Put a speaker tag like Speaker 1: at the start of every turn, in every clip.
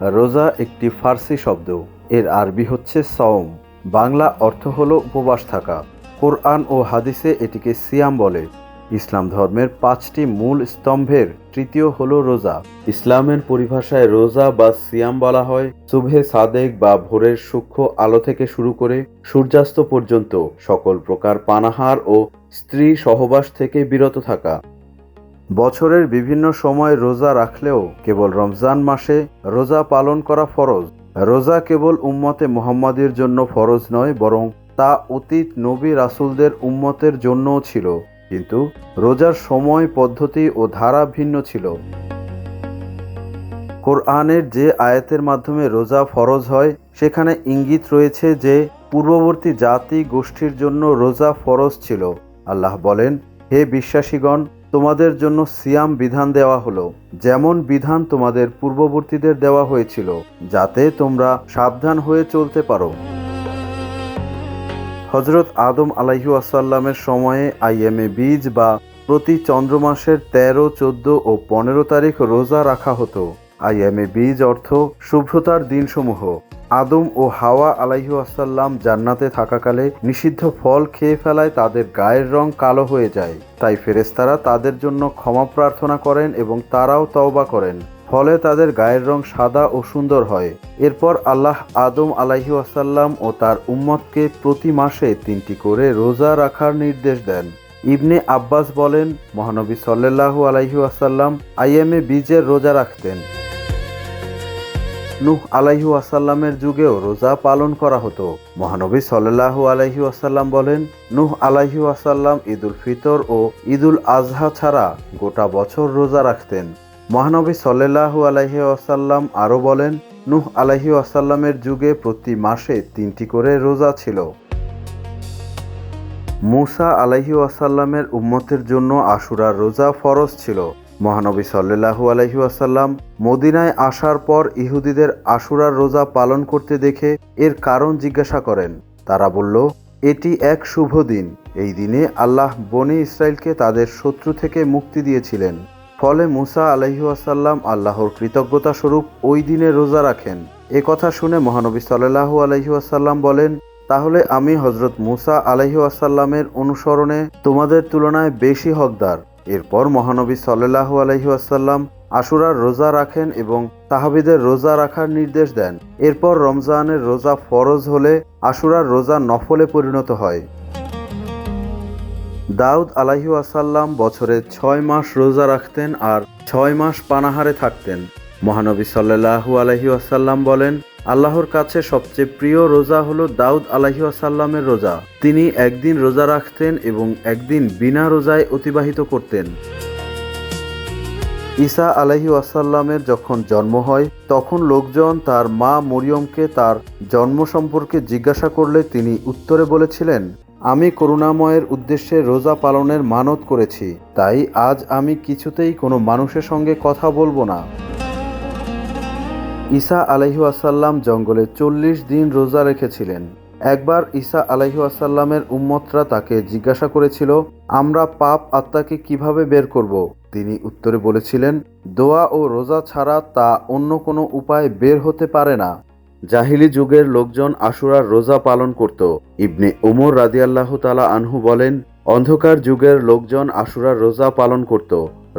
Speaker 1: রোজা একটি ফার্সি শব্দ। এর আরবি হচ্ছে সওম। বাংলা অর্থ হলো উপবাস থাকা। কোরআন ও হাদিসে এটিকে সিয়াম বলে। ইসলাম ধর্মের 5টি মূল স্তম্ভের তৃতীয় হলো রোজা। ইসলামের পরিভাষায় রোজা বা সিয়াম বলা হয় সুবহে সাদেক বা ভোরের সূক্ষ্ম আলো থেকে শুরু করে সূর্যাস্ত পর্যন্ত সকল প্রকার পানাহার ও স্ত্রী সহবাস থেকে বিরত থাকা। বছরের বিভিন্ন সময় রোজা রাখলেও কেবল রমজান মাসে রোজা পালন করা ফরজ। রোজা কেবল উম্মতে মুহাম্মাদীর জন্য ফরজ নয়, বরং তা অতীত নবী রাসূলদের উম্মতের জন্যও ছিল। কিন্তু রোজার সময়, পদ্ধতি ও ধারা ভিন্ন ছিল। কোরআনের যে আয়াতের মাধ্যমে রোজা ফরজ হয় সেখানে ইঙ্গিত রয়েছে যে পূর্ববর্তী জাতি গোষ্ঠীর জন্য রোজা ফরজ ছিল। আল্লাহ বলেন, হে বিশ্বাসীগণ, তোমাদের জন্য সিয়াম বিধান দেওয়া হলো, যেমন বিধান তোমাদের পূর্ববর্তীদের দেওয়া হয়েছিল, যাতে তোমরা সাবধান হয়ে চলতে পারো। হযরত আদম আলাইহিসসালামের সময়ে আইয়ামে বীজ বা প্রতি চন্দ্রমাসের 13, 14 ও 15 তারিখ রোজা রাখা হতো। আইয়ামে বীজ অর্থ শুভ্রতার দিনসমূহ। আদম ও হাওয়া আলাইহিসসালাম জান্নাতে থাকাকালে নিষিদ্ধ ফল খেয়ে ফেলায় তাদের গায়ের রং কালো হয়ে যায়। তাই ফেরেশতারা তাদের জন্য ক্ষমা প্রার্থনা করেন এবং তারাও তওবা করেন। ফলে তাদের গায়ের রং সাদা ও সুন্দর হয়। এরপর আল্লাহ আদম আলাইহিসসালাম ও তার উম্মতকে প্রতি মাসে 3টি করে রোজা রাখার নির্দেশ দেন। ইবনে আব্বাস বলেন, মহানবী সাল্লাল্লাহু আলাইহি ওয়াসাল্লাম আইয়ামে বীজের রোজা রাখতেন। নূহ আলাইহি ওয়াসাল্লামের যুগেও রোজা পালন করা হতো। মহানবী সাল্লাল্লাহু আলাইহি ওয়াসাল্লাম বলেন, নূহ আলাইহি ওয়াসাল্লাম ঈদুল ফিতর ও ঈদুল আজহা ছাড়া গোটা বছর রোজা রাখতেন। মহানবী সাল্লাল্লাহু আলাইহি ওয়াসাল্লাম আরও বলেন, নূহ আলাইহি ওয়াসাল্লামের যুগে প্রতি মাসে 3টি করে রোজা ছিল। মূসা আলাইহি ওয়াসাল্লামের উম্মতের জন্য আশুরার রোজা ফরজ ছিল। মহানবী সাল্লাল্লাহু আলাইহি ওয়াসাল্লাম মদিনায় আসার পর ইহুদিদের আশুরার রোজা পালন করতে দেখে এর কারণ জিজ্ঞাসা করেন। তারা বলল, এটি এক শুভ দিন। এই দিনে আল্লাহ বনী ইসরাইলকে তাদের শত্রু থেকে মুক্তি দিয়েছিলেন। ফলে মূসা আলাইহি ওয়াসাল্লাম আল্লাহর কৃতজ্ঞতা স্বরূপ ওই দিনে রোজা রাখেন। এ কথা শুনে মহানবী সাল্লাল্লাহু আলাইহি ওয়াসাল্লাম বলেন, তাহলে আমি হযরত মূসা আলাইহি ওয়াসাল্লামের অনুসরণে তোমাদের তুলনায় বেশি হকদার। এরপর মহানবী সাল্লাল্লাহু আলাইহি ওয়াসাল্লাম আশুরার রোজা রাখেন এবং সাহাবীদের রোজা রাখার নির্দেশ দেন। এরপর রমজানের রোজা ফরজ হলে আশুরার রোজা নফলে পরিণত হয়। দাউদ আলাইহি ওয়াসাল্লাম বছরে 6 মাস রোজা রাখতেন আর 6 মাস পানাহারে থাকতেন। মহানবী সাল্লাল্লাহু আলাইহি ওয়াসাল্লাম বলেন, আল্লাহর কাছে সবচেয়ে প্রিয় রোজা হলো দাউদ আলাইহি ওয়াসাল্লামের রোজা। তিনি একদিন রোজা রাখতেন এবং একদিন বিনা রোজায় অতিবাহিত করতেন। ঈসা আলাইহি ওয়াসাল্লামের যখন জন্ম হয় তখন লোকজন তার মা মরিয়মকে তার জন্ম সম্পর্কে জিজ্ঞাসা করলে তিনি উত্তরে বলেছিলেন, আমি করুণাময়ের উদ্দেশ্যে রোজা পালনের মানত করেছি, তাই আজ আমি কিছুতেই কোনো মানুষের সঙ্গে কথা বলবো না। ঈসা আলাইহি ওয়াসাল্লাম জঙ্গলে 40 দিন রোজা রেখেছিলেন। একবার ঈসা আলাইহি ওয়াসাল্লামের উম্মতরা তাকে জিজ্ঞাসা করেছিল, আমরা পাপ আত্মাকে কিভাবে বের করব? তিনি উত্তরে বলেছিলেন, দোয়া ও রোজা ছাড়া তা অন্য কোনো উপায় বের হতে পারে না। জাহিলি যুগের লোকজন আশুরার রোজা পালন করত। ইবনে উমর রাদিয়াল্লাহু তাআলা আনহু বলেন, অন্ধকার যুগের লোকজন আশুরার রোজা পালন করত।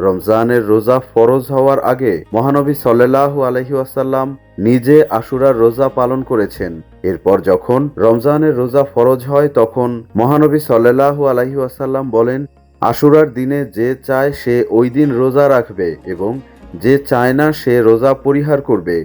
Speaker 1: রমজানের রোজা ফরজ হওয়ার আগে মহানবী সাল্লাল্লাহু আলাইহি ওয়াসাল্লাম নিজে আশুরার রোজা পালন করেছেন। এরপর যখন রমজানের রোজা ফরজ হয় তখন মহানবী সাল্লাল্লাহু আলাইহি ওয়াসাল্লাম বলেন, আশুরার দিনে যে চায় সে ওই দিন রোজা রাখবে এবং যে চায় না সে রোজা পরিহার করবে।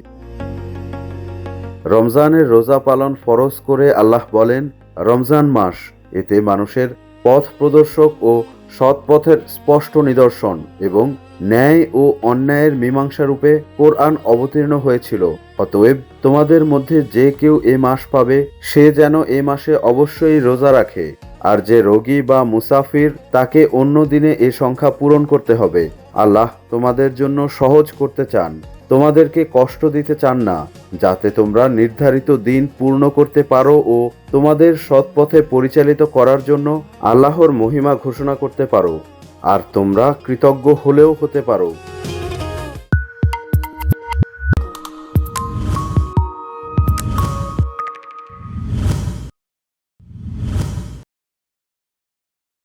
Speaker 1: রমজানের রোজা পালন ফরজ করে আল্লাহ বলেন, রমজান মাস, এতে মানুষের পথ প্রদর্শক ও সৎ পথের স্পষ্ট নিদর্শন এবং ন্যায় ও অন্যায়ের মীমাংসা রূপে কোরআন অবতীর্ণ হয়েছিল। অতএব তোমাদের মধ্যে যে কেউ এ মাস পাবে সে যেন এ মাসে অবশ্যই রোজা রাখে, আর যে রোগী বা মুসাফির তাকে অন্য দিনে এ সংখ্যা পূরণ করতে হবে। আল্লাহ তোমাদের জন্য সহজ করতে চান, তোমাদেরকে কষ্ট দিতে চান না, যাতে তোমরা নির্ধারিত দিন পূর্ণ করতে পারো ও তোমাদের সৎ পথে পরিচালিত করার জন্য আল্লাহর মহিমা ঘোষণা করতে পারো, আর তোমরা কৃতজ্ঞ হলেও হতে পারো।